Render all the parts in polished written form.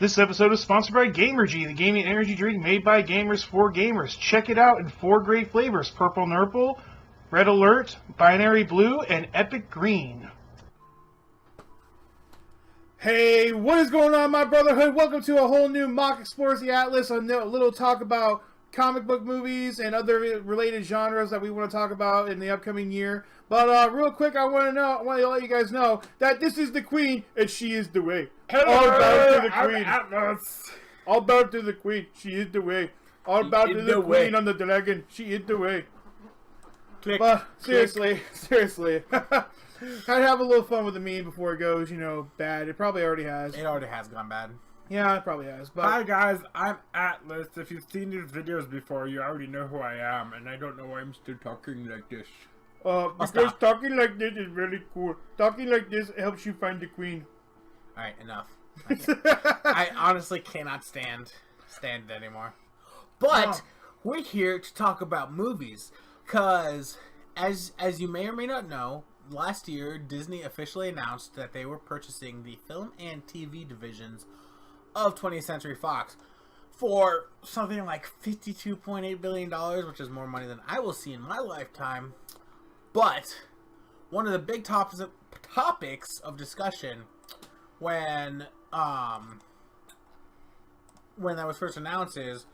This episode is sponsored by Gamergy, the gaming energy drink made by gamers for gamers. Check it out in 4 great flavors: Purple Nurple, Red Alert, Binary Blue, and Epic Green. Hey, what is going on, my brotherhood? Welcome to a whole new Mock Explores the Atlas, a little talk about comic book movies and other related genres that we want to talk about in the upcoming year. But real quick, I want to let you guys know that this is the Queen and she is the way. Hello, all about to the I'm Queen. Atlas. All about to the Queen. She is the way. All about to the Queen on the dragon. She is the way. Click. But seriously, I'd have a little fun with the meme before it goes, bad. It probably already has. It already has gone bad. Yeah, it probably has. But Hi guys, I'm Atlas. If you've seen these videos before, you already know who I am, and I don't know why I'm still talking like this. Because stop. talking like this is really cool. Talking like this helps you find the Queen. Alright, enough. I honestly cannot stand it anymore. But we're here to talk about movies, cause as you may or may not know, last year Disney officially announced that they were purchasing the film and TV divisions of 20th Century Fox for something like $52.8 billion, which is more money than I will see in my lifetime. But one of the big topics of discussion when that was first announced is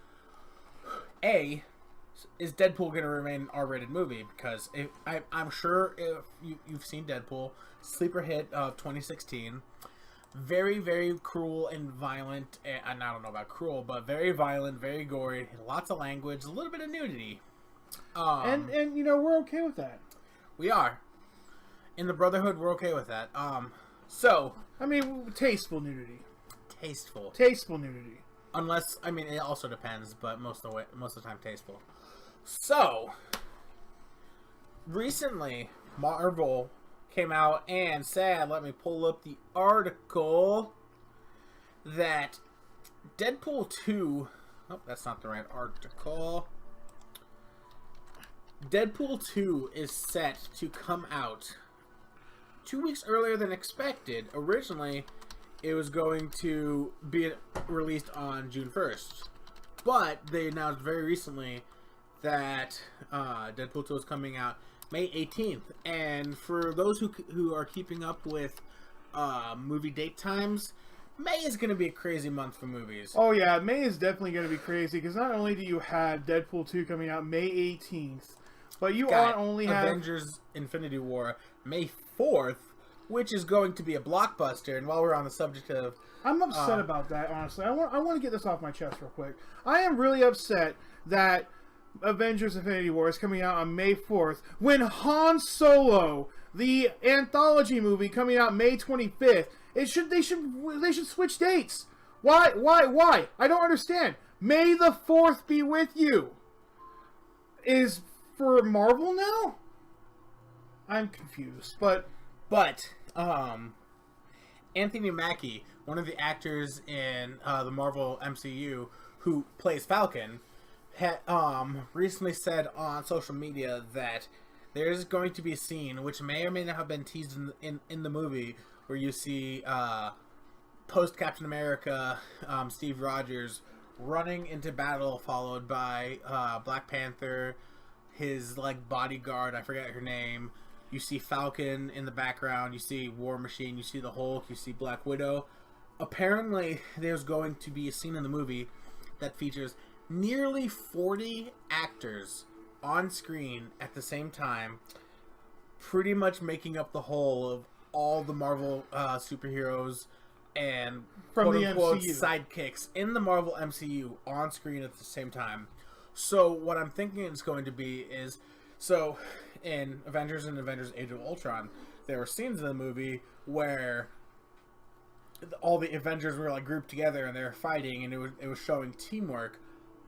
Deadpool going to remain an R-rated movie? Because I'm sure if you've seen Deadpool, sleeper hit of 2016, very, very cruel and violent, and I don't know about cruel, but very violent, very gory, lots of language, a little bit of nudity. And we're okay with that. We are. In the Brotherhood, we're okay with that. So... I mean, tasteful nudity. Tasteful nudity. Unless, it also depends, but most of the time tasteful. So, recently, Marvel came out and said, let me pull up the article, that Deadpool 2... Oh, that's not the right article. Deadpool 2 is set to come out 2 weeks earlier than expected. Originally, it was going to be released on June 1st. But they announced very recently that Deadpool 2 is coming out May 18th. And for those who are keeping up with movie date times, May is going to be a crazy month for movies. Oh yeah, May is definitely going to be crazy, because not only do you have Deadpool 2 coming out May 18th, but you only have Avengers Infinity War May 4th, which is going to be a blockbuster. And while we're on the subject of... I'm upset about that, honestly. I want to get this off my chest real quick. I am really upset that Avengers Infinity War is coming out on May 4th, when Han Solo, the anthology movie, coming out May 25th. They should switch dates. Why? I don't understand. May the 4th be with you is for Marvel now? I'm confused, but Anthony Mackie, one of the actors in the Marvel MCU who plays Falcon, had recently said on social media that there's going to be a scene, which may or may not have been teased in the movie, where you see post Captain America Steve Rogers running into battle, followed by Black Panther, his bodyguard, I forget her name. You see Falcon in the background, you see War Machine, you see the Hulk, you see Black Widow. Apparently, there's going to be a scene in the movie that features nearly 40 actors on screen at the same time, pretty much making up the whole of all the Marvel superheroes and from the quote-unquote MCU sidekicks in the Marvel MCU on screen at the same time. So what I'm thinking it's going to be is, so in Avengers and Avengers Age of Ultron, there were scenes in the movie where all the Avengers were grouped together and they were fighting, and it was showing teamwork.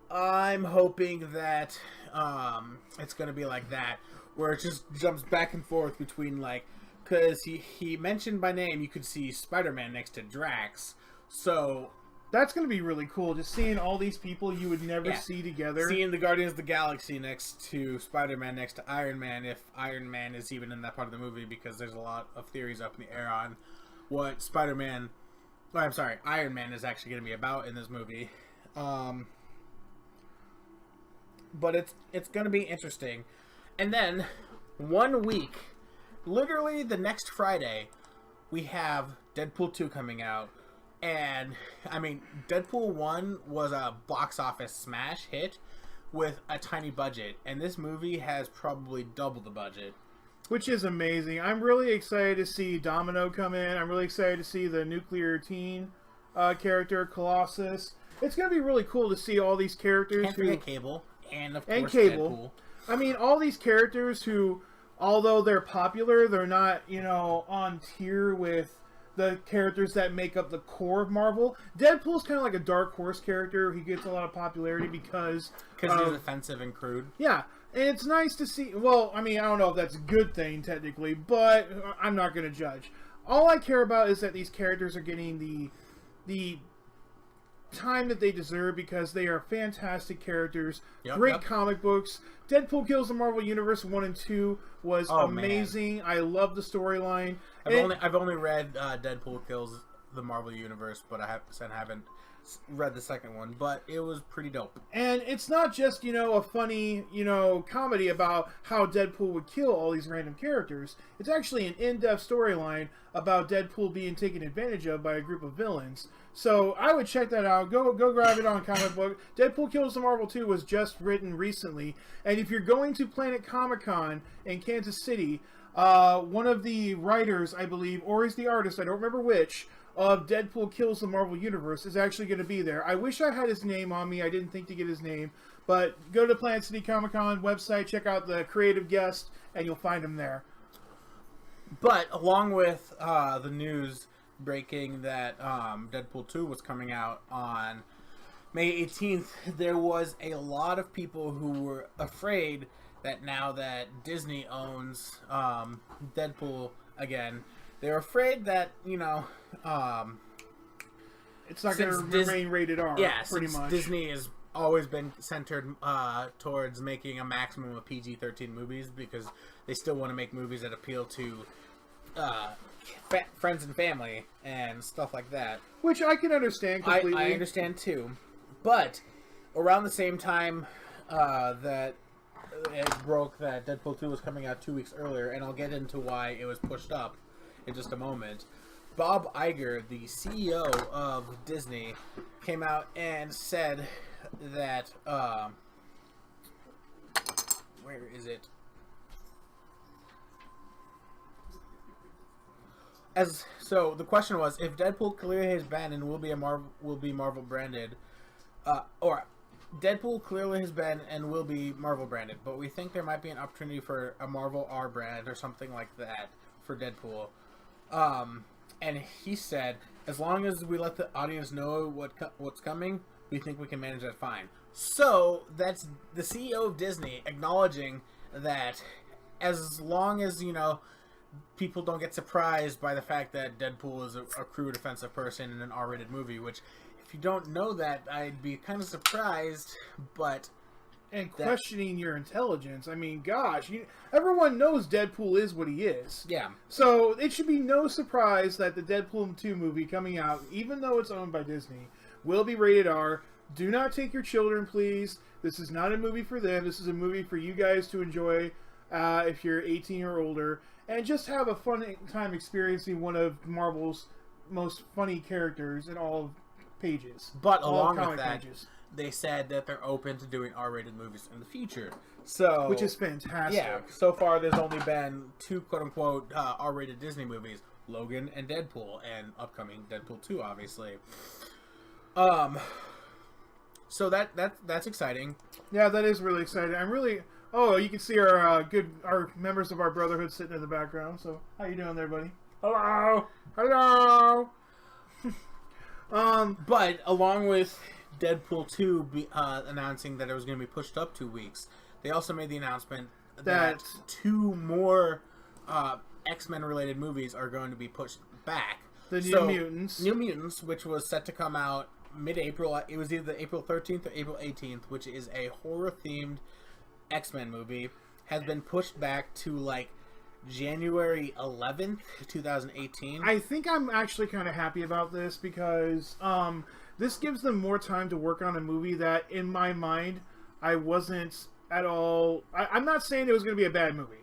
I'm hoping that it's going to be like that, where it just jumps back and forth between because he mentioned by name, you could see Spider-Man next to Drax, so that's going to be really cool, just seeing all these people you would never see together. Seeing the Guardians of the Galaxy next to Spider-Man next to Iron Man, if Iron Man is even in that part of the movie, because there's a lot of theories up in the air on what Spider-Man I'm sorry, Iron Man is actually going to be about in this movie. But it's going to be interesting. And then 1 week, literally the next Friday, we have Deadpool 2 coming out. And I mean, Deadpool 1 was a box office smash hit with a tiny budget, and this movie has probably double the budget. Which is amazing. I'm really excited to see Domino come in. I'm really excited to see the Nuclear Teen character, Colossus. It's going to be really cool to see all these characters. Can't forget Cable, and of course Cable. Deadpool. I mean, all these characters who, although they're popular, they're not, on tier with the characters that make up the core of Marvel. Deadpool's kind of like a dark horse character. He gets a lot of popularity because he's offensive and crude. Yeah. And it's nice to see. Well, I mean, I don't know if that's a good thing technically, but I'm not going to judge. All I care about is that these characters are getting the time that they deserve because they are fantastic characters. Great comic books. Deadpool Kills the Marvel Universe 1 and 2 was amazing. Man. I love the storyline. I've only read Deadpool Kills the Marvel Universe, but I haven't read the second one, but it was pretty dope. And it's not just, a funny, comedy about how Deadpool would kill all these random characters. It's actually an in-depth storyline about Deadpool being taken advantage of by a group of villains. So I would check that out. Go grab it on comic book. Deadpool Kills the Marvel 2 was just written recently. And if you're going to Planet Comic-Con in Kansas City, one of the writers, I believe, or is the artist, I don't remember which, of Deadpool Kills the Marvel Universe is actually going to be there. I wish I had his name on me. I didn't think to get his name. But go to Planet City Comic-Con website, check out the creative guest, and you'll find him there. But along with the news breaking that Deadpool 2 was coming out on May 18th, there was a lot of people who were afraid that now that Disney owns Deadpool again, they're afraid that, it's not going to remain rated R, pretty much. Disney has always been centered towards making a maximum of PG-13 movies because they still want to make movies that appeal to friends and family and stuff like that. Which I can understand completely. I understand too. But around the same time that it broke that Deadpool 2 was coming out 2 weeks earlier, and I'll get into why it was pushed up in just a moment, Bob Iger, the CEO of Disney, came out and said that where is it? So the question was, if Deadpool clearly has been and will be Marvel branded, or Deadpool clearly has been and will be Marvel branded, but we think there might be an opportunity for a Marvel R brand or something like that for Deadpool. And he said, as long as we let the audience know what's coming, we think we can manage that fine. So that's the CEO of Disney acknowledging that as long as, people don't get surprised by the fact that Deadpool is a crude, offensive person in an R-rated movie, which, if you don't know that, I'd be kind of surprised, but... And questioning your intelligence. I mean, gosh, everyone knows Deadpool is what he is. Yeah. So it should be no surprise that the Deadpool 2 movie coming out, even though it's owned by Disney, will be rated R. Do not take your children, please. This is not a movie for them. This is a movie for you guys to enjoy if you're 18 or older. And just have a fun time experiencing one of Marvel's most funny characters in all pages. But along with that, they said that they're open to doing R-rated movies in the future. So, which is fantastic. Yeah. So far, there's only been 2 quote-unquote R-rated Disney movies: Logan and Deadpool, and upcoming Deadpool 2, obviously. So that's exciting. Yeah, that is really exciting. I'm really. Oh, you can see our our members of our Brotherhood sitting in the background. So, how you doing there, buddy? Hello. Hello. But along with Deadpool 2 announcing that it was going to be pushed up 2 weeks, they also made the announcement that 2 more X-Men related movies are going to be pushed back. The New Mutants. New Mutants, which was set to come out mid-April. It was either April 13th or April 18th, which is a horror-themed X-Men movie, has been pushed back to January 11th, 2018. I think I'm actually kind of happy about this because this gives them more time to work on a movie that, in my mind, I wasn't at all. I'm not saying it was going to be a bad movie.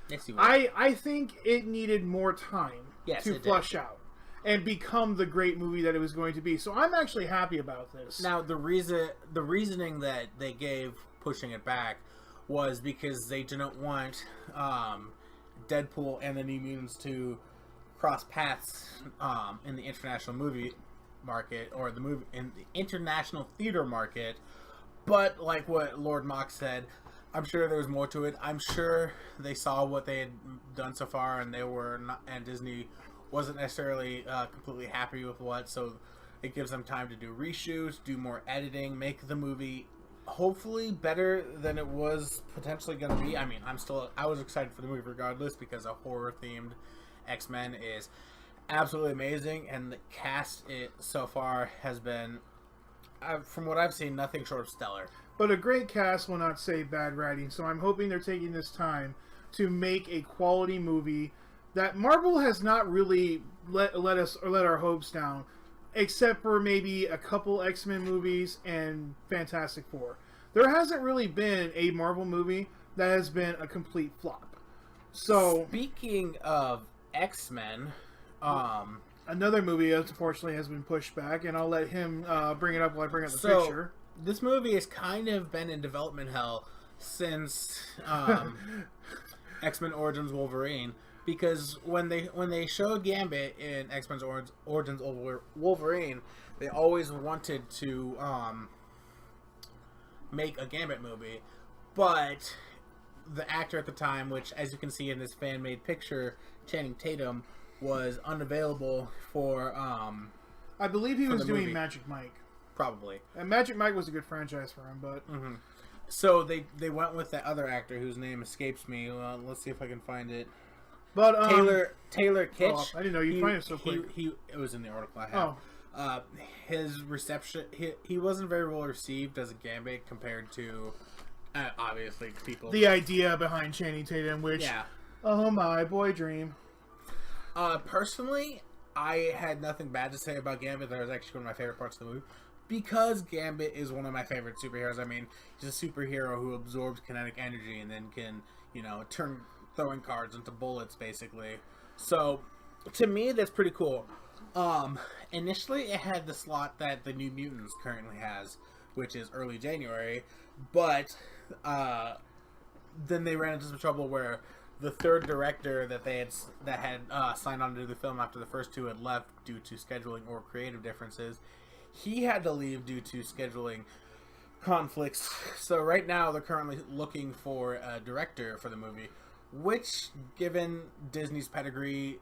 Yes, you will. I think it needed more time to flush out and become the great movie that it was going to be. So I'm actually happy about this. Now, the reasoning that they gave pushing it back was because they didn't want Deadpool and the New Mutants to cross paths in the international movie market, or in the international theater market. But like what Lord Mock said, I'm sure there was more to it. I'm sure they saw what they had done so far, and and Disney wasn't necessarily completely happy with what. So it gives them time to do reshoots, do more editing, make the movie hopefully better than it was potentially going to be. I mean, I was excited for the movie regardless, because a horror themed X-Men is absolutely amazing, and the cast so far has been, from what I've seen, nothing short of stellar. But a great cast will not say bad writing, so I'm hoping they're taking this time to make a quality movie that Marvel has not really let our hopes down, except for maybe a couple X-Men movies and Fantastic Four. There hasn't really been a Marvel movie that has been a complete flop. So, speaking of X-Men, another movie unfortunately has been pushed back, and I'll let him bring it up while I bring up the picture. This movie has kind of been in development hell since X-Men Origins Wolverine, because when they showed Gambit in X-Men Origins Wolverine, they always wanted to make a Gambit movie, but the actor at the time, which as you can see in this fan-made picture, Channing Tatum, was unavailable for I believe he was doing Magic Mike. Probably. And Magic Mike was a good franchise for him, but... Mm-hmm. So they went with that other actor whose name escapes me. Let's see if I can find it. But Taylor Kitsch. Oh, I didn't know you'd find it so quick. It was in the article I have. Oh. His reception, he wasn't very well received as a Gambit compared to, obviously, people. The idea behind Channing Tatum, which... Yeah. Oh my boy dream. Personally, I had nothing bad to say about Gambit. That was actually one of my favorite parts of the movie, because Gambit is one of my favorite superheroes. I mean, he's a superhero who absorbs kinetic energy and then can, turn throwing cards into bullets, basically. So, to me, that's pretty cool. Initially, it had the slot that the New Mutants currently has, which is early January, but then they ran into some trouble where the third director that had signed on to do the film after the first two had left due to scheduling or creative differences. He had to leave due to scheduling conflicts. So right now they're currently looking for a director for the movie, which, given Disney's pedigree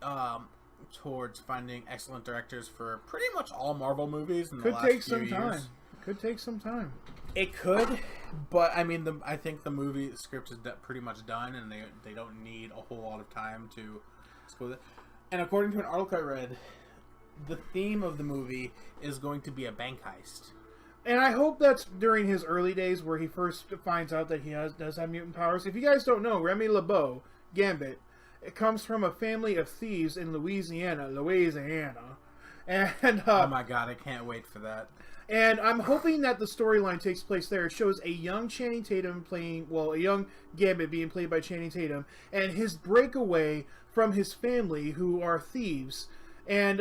towards finding excellent directors for pretty much all Marvel movies in the last few years, could take some time. It could, but I mean, I think the movie script is pretty much done, and they don't need a whole lot of time to go with it. And according to an article I read, the theme of the movie is going to be a bank heist. And I hope that's during his early days where he first finds out that he does have mutant powers. If you guys don't know, Remy LeBeau, Gambit, it comes from a family of thieves in Louisiana. And oh my god, I can't wait for that. And I'm hoping that the storyline takes place there. It shows a young Channing Tatum a young Gambit being played by Channing Tatum, and his breakaway from his family, who are thieves. And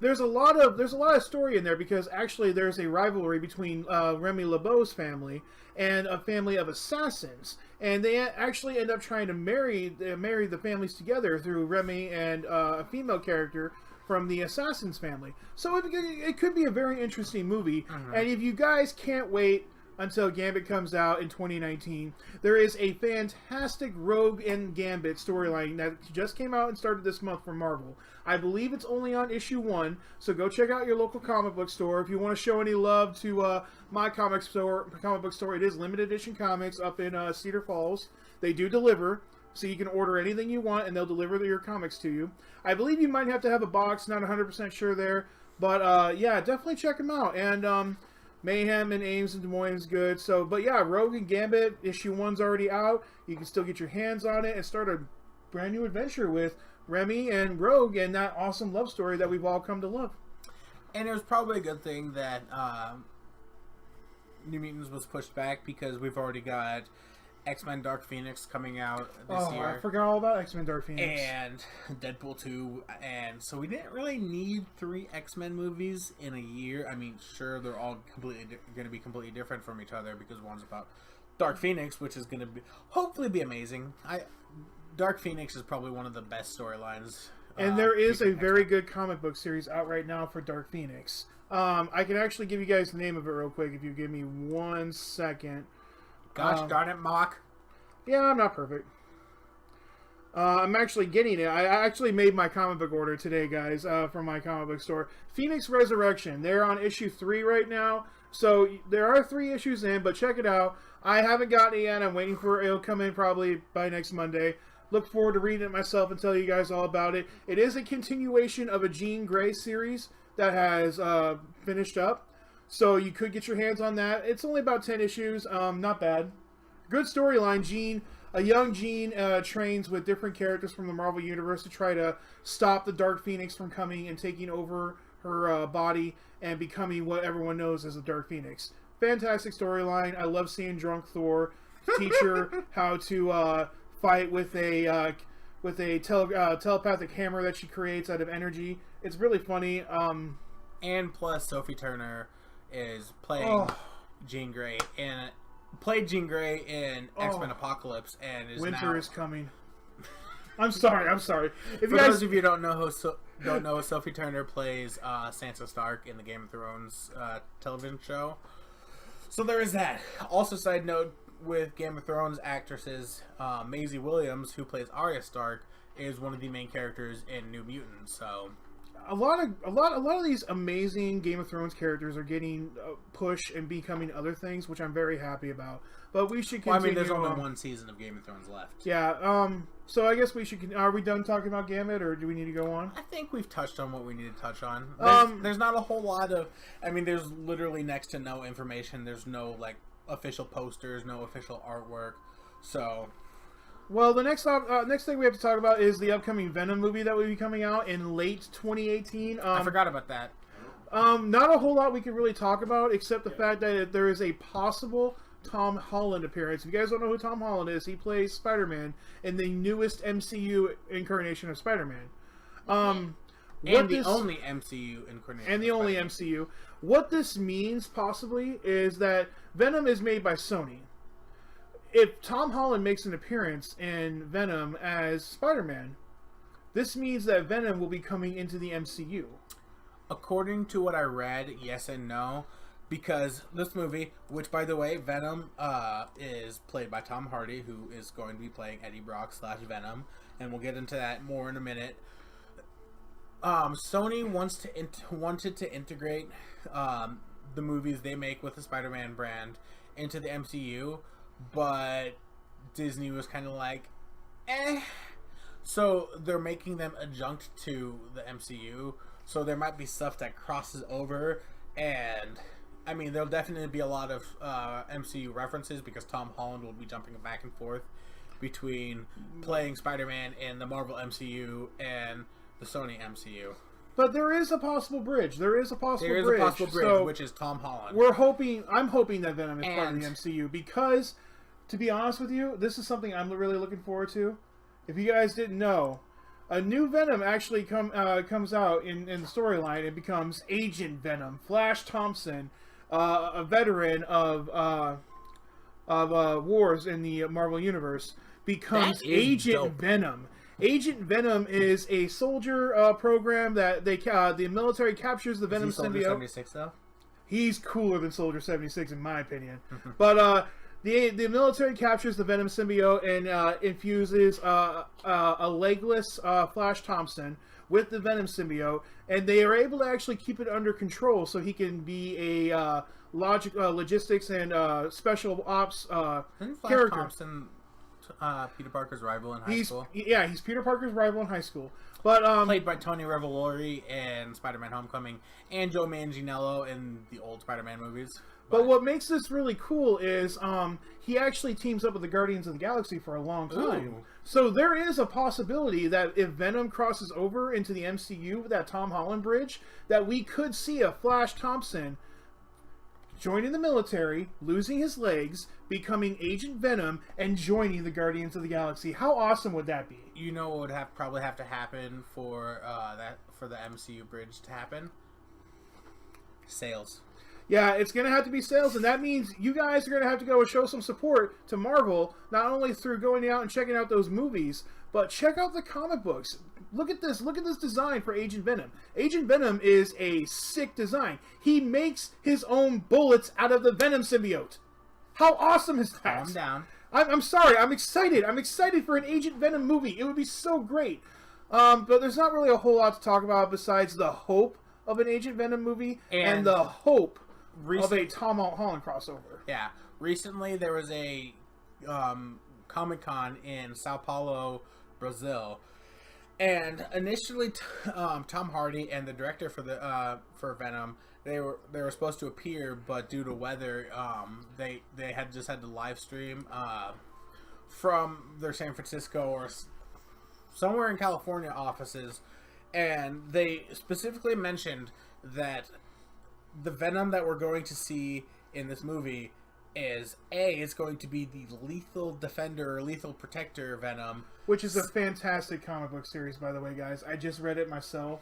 there's a lot of story in there, because actually there's a rivalry between Remy LeBeau's family and a family of assassins, and they actually end up trying to marry the families together through Remy and a female character from the Assassin's family. So it could be a very interesting movie. Mm-hmm. And if you guys can't wait until Gambit comes out in 2019, there is a fantastic Rogue and Gambit storyline that just came out and started this month for Marvel. I believe it's only on issue 1, so go check out your local comic book store. If you want to show any love to my comic book store, it is limited edition comics up in Cedar Falls. They do deliver, so you can order anything you want and they'll deliver your comics to you. I believe you might have to have a box, not 100% sure there, but yeah, definitely check them out. And Mayhem and Ames in Des Moines is good. So, but yeah, Rogue and Gambit issue 1's already out. You can still get your hands on it and start a brand new adventure with Remy and Rogue and that awesome love story that we've all come to love. And it was probably a good thing that New Mutants was pushed back, because we've already got X-Men Dark Phoenix coming out this year. I forgot all about X-Men Dark Phoenix. And Deadpool 2. And so we didn't really need 3 X-Men movies in a year. I mean, sure, they're all going to be completely different from each other, because one's about Dark Phoenix, which is going to hopefully be amazing. Dark Phoenix is probably one of the best storylines. And there is a very good comic book series out right now for Dark Phoenix. I can actually give you guys the name of it real quick if you give me 1 second. Gosh darn it, Mock. Yeah, I'm not perfect. I'm actually getting it. I actually made my comic book order today, guys, from my comic book store. Phoenix Resurrection. They're on issue 3 right now. So there are 3 issues in, but check it out. I haven't gotten it yet. I'm waiting for it. It'll come in probably by next Monday. Look forward to reading it myself and tell you guys all about it. It is a continuation of a Jean Grey series that has finished up. So you could get your hands on that. It's only about 10 issues. Not bad. Good storyline. Jean, a young Jean, trains with different characters from the Marvel Universe to try to stop the Dark Phoenix from coming and taking over her body and becoming what everyone knows as the Dark Phoenix. Fantastic storyline. I love seeing drunk Thor teach her how to fight with a telepathic hammer that she creates out of energy. It's really funny. And plus, Sophie Turner is playing Jean Grey, and played Jean Grey in X-Men Apocalypse, and is Winter is coming. I'm sorry. If you guys, those of you don't know Sophie Turner plays Sansa Stark in the Game of Thrones television show. So there is that. Also, side note, with Game of Thrones actresses, Maisie Williams, who plays Arya Stark, is one of the main characters in New Mutants. So a lot of these amazing Game of Thrones characters are getting pushed and becoming other things, which I'm very happy about. But we should continue. Well, I mean, there's only 1 season of Game of Thrones left. Yeah. So I guess we should. Are we done talking about Gambit, or do we need to go on? I think we've touched on what we need to touch on. There's not a whole lot of. I mean, there's literally next to no information. There's no official posters, no official artwork. So. Well, the next thing we have to talk about is the upcoming Venom movie that will be coming out in late 2018. I forgot about that. Not a whole lot we can really talk about, except the fact that there is a possible Tom Holland appearance. If you guys don't know who Tom Holland is, he plays Spider-Man in the newest MCU incarnation of Spider-Man. Only MCU incarnation. And the only MCU. What this means, possibly, is that Venom is made by Sony. If Tom Holland makes an appearance in Venom as Spider-Man, this means that Venom will be coming into the MCU. According to what I read, yes and no, because this movie, which by the way, Venom is played by Tom Hardy, who is going to be playing Eddie Brock / Venom, and we'll get into that more in a minute. Sony wanted to integrate the movies they make with the Spider-Man brand into the MCU, but Disney was kind of like, so they're making them adjunct to the MCU, so there might be stuff that crosses over, and I mean, there'll definitely be a lot of MCU references, because Tom Holland will be jumping back and forth between playing Spider-Man in the Marvel MCU and the Sony MCU. But there is a possible bridge. There is a possible bridge, so which is Tom Holland. I'm hoping that Venom is part of the MCU, because, to be honest with you, this is something I'm really looking forward to. If you guys didn't know, a new Venom actually comes out in the storyline. It becomes Agent Venom. Flash Thompson, a veteran of wars in the Marvel Universe, becomes Agent Venom. Agent Venom is a soldier program that the military captures the Venom symbiote. Soldier 76 though? He's cooler than Soldier 76 in my opinion. But the military captures the Venom symbiote and infuses a legless Flash Thompson with the Venom symbiote, and they are able to actually keep it under control so he can be a logistics and special ops Didn't Flash character. Thompson Peter Parker's rival in high He's school. he's Peter Parker's rival in high school. But Played by Tony Revolori in Spider-Man: Homecoming, and Joe Manganiello in the old Spider-Man movies. But what makes this really cool is he actually teams up with the Guardians of the Galaxy for a long time. Ooh. So there is a possibility that if Venom crosses over into the MCU with that Tom Holland bridge, that we could see a Flash Thompson joining the military, losing his legs, becoming Agent Venom, and joining the Guardians of the Galaxy. How awesome would that be? You know what would probably have to happen for the MCU bridge to happen? Sales. Yeah, it's going to have to be sales, and that means you guys are going to have to go and show some support to Marvel, not only through going out and checking out those movies, but check out the comic books. Look at this design for Agent Venom. Agent Venom is a sick design. He makes his own bullets out of the Venom symbiote. How awesome is that? Calm down. I'm sorry, I'm excited. I'm excited for an Agent Venom movie. It would be so great. But there's not really a whole lot to talk about besides the hope of an Agent Venom movie and the hope of a Tom Holland crossover. Yeah. Recently, there was a Comic-Con in Sao Paulo, Brazil. And initially, Tom Hardy and the director for Venom, they were supposed to appear, but due to weather, they had to live stream from their San Francisco or somewhere in California offices, and they specifically mentioned that the Venom that we're going to see in this movie is it's going to be the Lethal Defender or Lethal Protector Venom, which is a fantastic comic book series, by the way, guys. I just read it myself.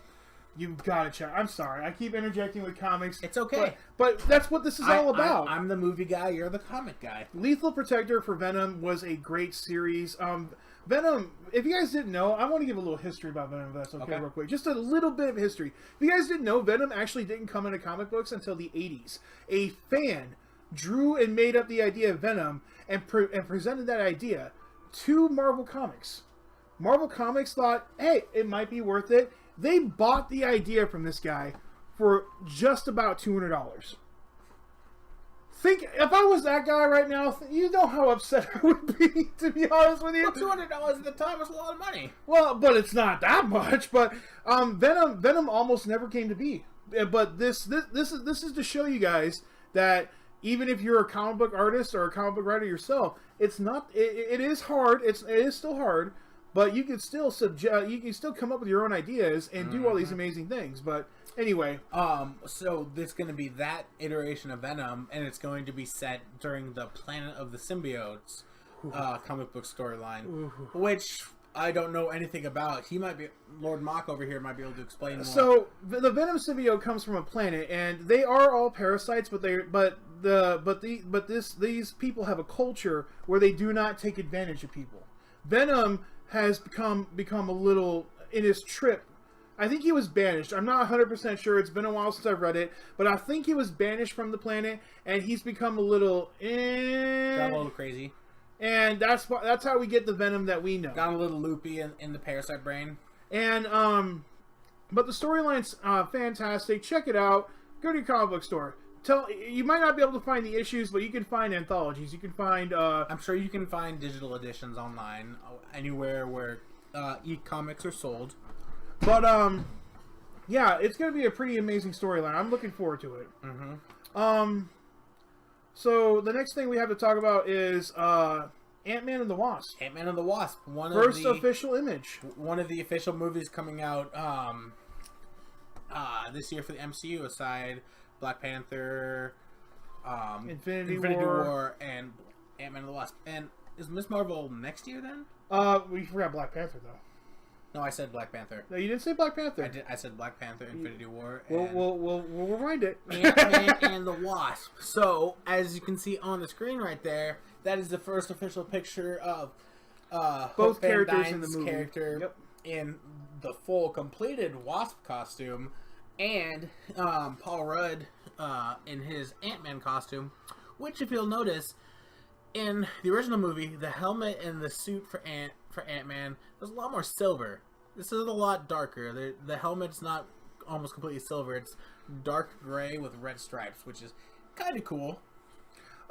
You've got to check. I'm sorry, I keep interjecting with comics. It's okay, but that's what this is all about. I'm the movie guy. You're the comic guy. Lethal Protector for Venom was a great series. Venom, if you guys didn't know, I want to give a little history about Venom, if that's okay, real quick. Just a little bit of history. If you guys didn't know, Venom actually didn't come into comic books until the 80s. A fan drew and made up the idea of Venom and presented that idea to Marvel Comics. Marvel Comics thought, hey, it might be worth it. They bought the idea from this guy for just about $200. Think, if I was that guy right now, you know how upset I would be, to be honest with you. Well, $200 at the time was a lot of money. Well, but it's not that much. But Venom almost never came to be. But this is to show you guys that even if you're a comic book artist or a comic book writer yourself, it's not. It is hard. It is still hard. But you can still come up with your own ideas and do all these amazing things. But anyway, so there's going to be that iteration of Venom, and it's going to be set during the Planet of the Symbiotes comic book storyline, which I don't know anything about. Lord Mock over here might be able to explain more. So the Venom symbiote comes from a planet, and they are all parasites, these people have a culture where they do not take advantage of people. Venom has become a little in his trip. I think he was banished. I'm not 100% sure. It's been a while since I've read it, but I think he was banished from the planet, and he's become a little Got a little crazy. And that's how we get the Venom that we know. Got a little loopy in the parasite brain. And but the storyline's fantastic. Check it out. Go to your comic book store. You might not be able to find the issues, but you can find anthologies. You can find. I'm sure you can find digital editions online anywhere where e-comics are sold. But yeah, it's gonna be a pretty amazing storyline. I'm looking forward to it. So the next thing we have to talk about is Ant-Man and the Wasp. Ant-Man and the Wasp, First official image. One of the official movies coming out this year for the MCU, aside Black Panther, Infinity War, and Ant-Man and the Wasp. And is Ms. Marvel next year then? We forgot Black Panther though. No, I said Black Panther. No, you didn't say Black Panther. I said Black Panther, Infinity War. We'll rewind it. Ant-Man and the Wasp. So, as you can see on the screen right there, that is the first official picture of both Hope Van characters in Dyne's the movie. character in the full completed Wasp costume, and Paul Rudd in his Ant-Man costume, which, if you'll notice, in the original movie, the helmet and the suit for Ant-Man, there's a lot more silver. This is a lot darker. The helmet's not almost completely silver. It's dark gray with red stripes, which is kind of cool.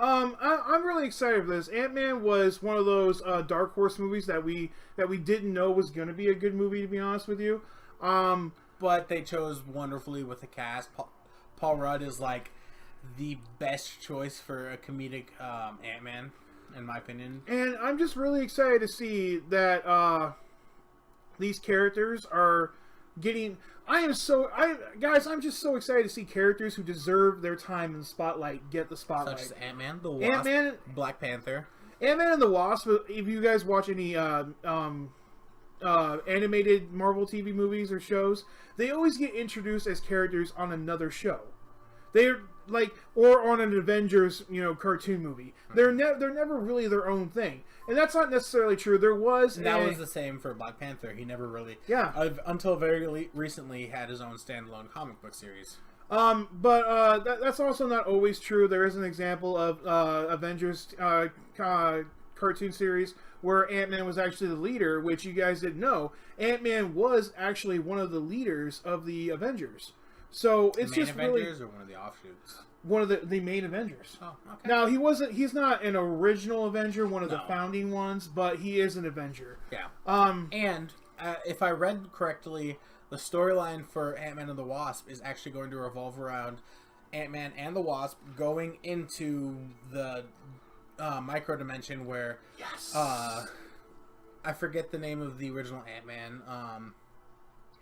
I'm really excited for this. Ant-Man was one of those Dark Horse movies that we didn't know was going to be a good movie, to be honest with you. But they chose wonderfully with the cast. Paul Rudd is like the best choice for a comedic Ant-Man, in my opinion. And I'm just really excited to see that these characters are getting. I'm just so excited to see characters who deserve their time in the spotlight get the spotlight. Such as Ant-Man, the Wasp, Black Panther. Ant-Man and the Wasp. If you guys watch any animated Marvel TV movies or shows, they always get introduced as characters on another show. They're like, or on an Avengers, cartoon movie. They're never really their own thing, and that's not necessarily true. There was that was the same for Black Panther. He never really, until very recently, had his own standalone comic book series. But that's also not always true. There is an example of Avengers cartoon series where Ant-Man was actually the leader, which you guys didn't know. Ant-Man was actually one of the leaders of the Avengers. So it's just Avengers or one of the offshoots. One of the main Avengers. Oh, okay. Now he's not an original Avenger, one of the founding ones, but he is an Avenger. Yeah. And if I read correctly, the storyline for Ant-Man and the Wasp is actually going to revolve around Ant-Man and the Wasp going into the micro dimension where I forget the name of the original Ant-Man,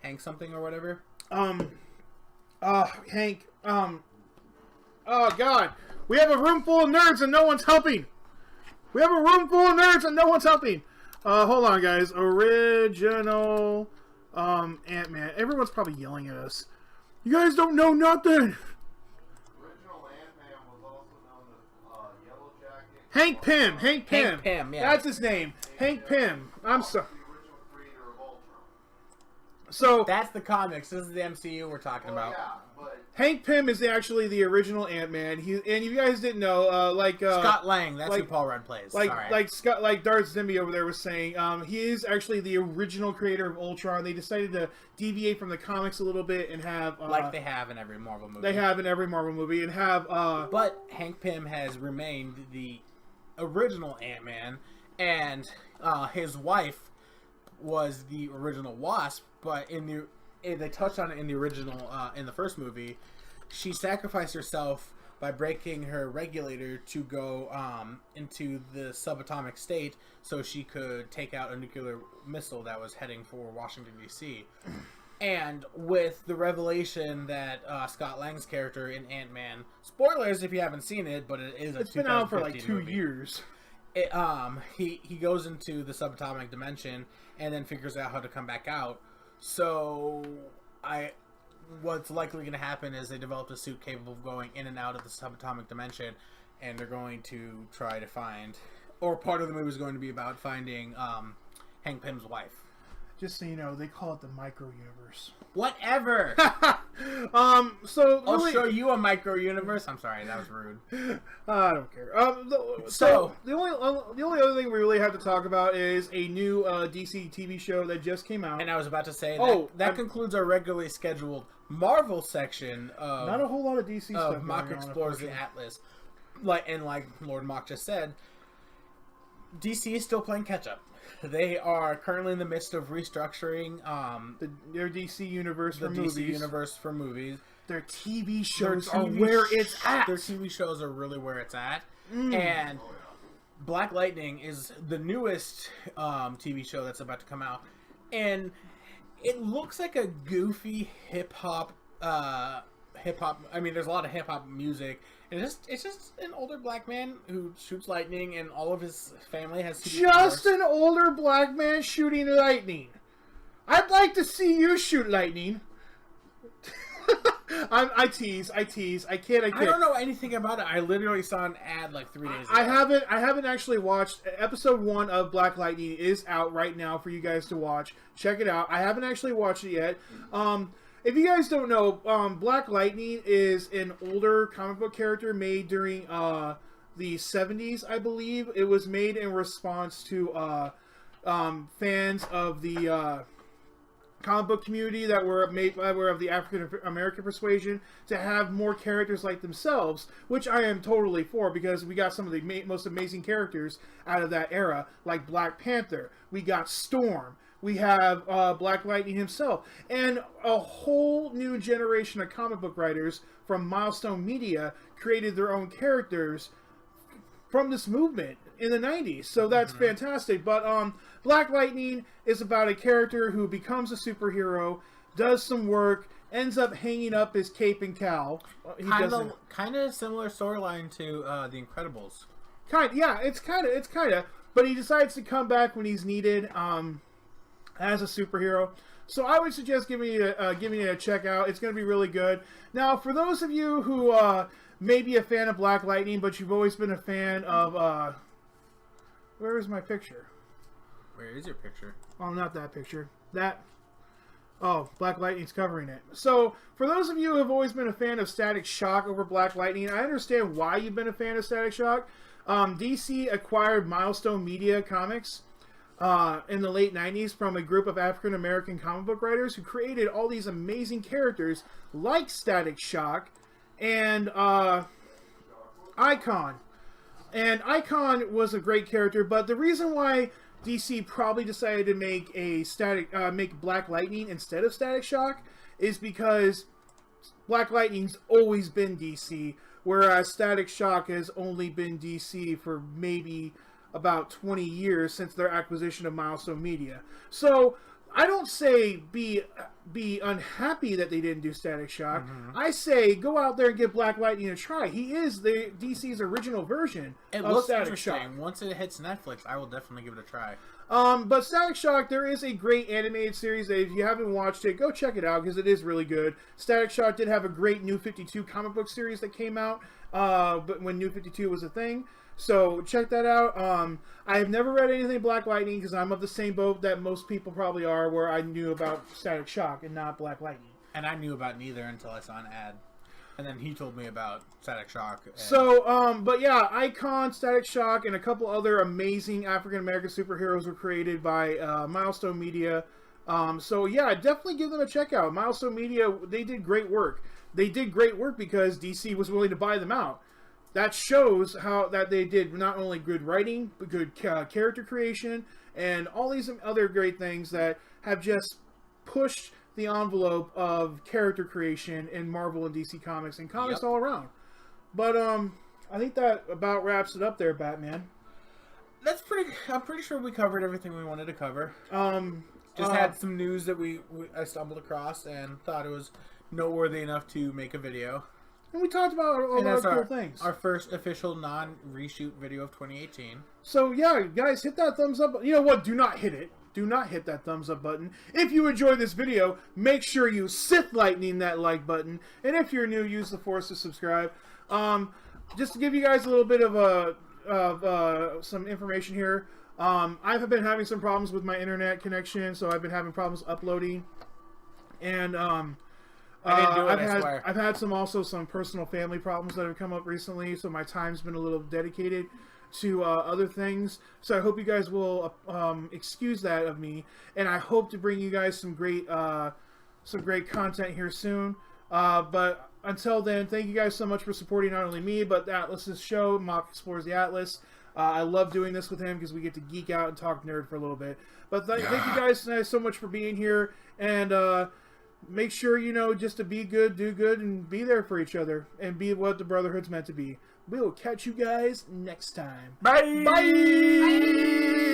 Hank something or whatever. Hank, oh god, we have a room full of nerds and no one's helping. Hold on, guys. Original, Ant-Man. Everyone's probably yelling at us. You guys don't know nothing. Original Ant-Man was also known as Yellow Jacket. Hank Pym. Hank Pym, yeah. That's his name. Hank Pym. I'm sorry. The original creator of Ultron. So that's the comics. This is the MCU we're talking about. Yeah, but Hank Pym is actually the original Ant-Man. And you guys didn't know, Scott Lang. That's who Paul Rudd plays. Like Darth Zimby over there was saying, he is actually the original creator of Ultron. They decided to deviate from the comics a little bit and have like they have in every Marvel movie. And have but Hank Pym has remained the original Ant-Man, and his wife was the original Wasp. But they touched on it in the original, in the first movie. She sacrificed herself by breaking her regulator to go into the subatomic state so she could take out a nuclear missile that was heading for Washington, D.C. And with the revelation that Scott Lang's character in Ant-Man, spoilers if you haven't seen it, but it's been out for like 2 movie. years. He goes into the subatomic dimension and then figures out how to come back out. So what's likely going to happen is they developed a suit capable of going in and out of the subatomic dimension, and they're going to try to find, or part of the movie is going to be about finding Hank Pym's wife. Just so you know, they call it the micro universe. Whatever. So I'll really, show you a micro universe. I'm sorry, that was rude. I don't care. So the only other thing we really have to talk about is a new DC TV show that just came out. And I was about to say that concludes our regularly scheduled Marvel section of not a whole lot of DC stuff. Mock Explores the Atlas. Like Lord Mock just said, DC is still playing catch up. They are currently in the midst of restructuring their DC universe for DC movies. universe for movies. Their TV shows are where it's at. Their TV shows are really where it's at. And Black Lightning is the newest TV show that's about to come out. And it looks like a goofy hip-hop. I mean, there's a lot of hip-hop music. It's just an older black man who shoots lightning, and all of his family has just an older black man shooting lightning. I'd like to see you shoot lightning. I tease. I kid. I don't know anything about it. I literally saw an ad like 3 days ago. I haven't actually watched. Episode 1 of Black Lightning is out right now for you guys to watch. Check it out. I haven't actually watched it yet. If you guys don't know, Black Lightning is an older comic book character made during the 70s, I believe. It was made in response to fans of the comic book community that were of the African American persuasion to have more characters like themselves, which I am totally for, because we got some of the most amazing characters out of that era, like Black Panther. We got Storm. We have Black Lightning himself, and a whole new generation of comic book writers from Milestone Media created their own characters from this movement in the 90s. So that's fantastic. But Black Lightning is about a character who becomes a superhero, does some work, ends up hanging up his cape and cowl. Kind of similar storyline to The Incredibles. It's kind of. But he decides to come back when he's needed as a superhero. So I would suggest giving it a check out. It's going to be really good. Now, for those of you who may be a fan of Black Lightning, but you've always been a fan of where is my picture? Where is your picture? Oh, not that picture. Black Lightning's covering it. So, for those of you who have always been a fan of Static Shock over Black Lightning, I understand why you've been a fan of Static Shock. DC acquired Milestone Media Comics in the late 90s from a group of African American comic book writers who created all these amazing characters like Static Shock and Icon. And Icon was a great character, but the reason why DC probably decided to make make Black Lightning instead of Static Shock is because Black Lightning's always been DC, whereas Static Shock has only been DC for maybe about 20 years since their acquisition of Milestone Media. So I don't say be unhappy that they didn't do Static Shock. I say go out there and give Black Lightning a try. He is the DC's original version of Static Shock. Once it hits Netflix, I will definitely give it a try. But Static Shock, there is a great animated series that if you haven't watched it, go check it out because it is really good. Static Shock did have a great New 52 comic book series that came out but when New 52 was a thing. So check that out. I have never read anything Black Lightning because I'm of the same boat that most people probably are, where I knew about Static Shock and not Black Lightning. And I knew about neither until I saw an ad. And then he told me about Static Shock. So, but yeah, Icon, Static Shock, and a couple other amazing African-American superheroes were created by Milestone Media. So yeah, definitely give them a check out. Milestone Media, they did great work. They did great work because DC was willing to buy them out. That shows how that they did not only good writing, but good character creation, and all these other great things that have just pushed the envelope of character creation in Marvel and DC Comics and comics all around. But I think that about wraps it up there, Batman. I'm pretty sure we covered everything we wanted to cover. Just had some news that I stumbled across and thought it was noteworthy enough to make a video. And we talked about a lot of cool things. Our first official non-reshoot video of 2018. So yeah, guys, hit that thumbs up. You know what? Do not hit it. Do not hit that thumbs up button. If you enjoyed this video, make sure you Sith Lightning that like button. And if you're new, use the Force to subscribe. Just to give you guys a little bit of some information here. I've been having some problems with my internet connection, so I've been having problems uploading. And I've had some personal family problems that have come up recently, so my time's been a little dedicated to other things. So I hope you guys will excuse that of me, and I hope to bring you guys some great content here soon. But until then, thank you guys so much for supporting not only me but the Atlas's show, Mock Explores the Atlas. I love doing this with him because we get to geek out and talk nerd for a little bit. But thank you guys so much for being here, and make sure, just to be good, do good, and be there for each other, and be what the Brotherhood's meant to be. We will catch you guys next time. Bye! Bye!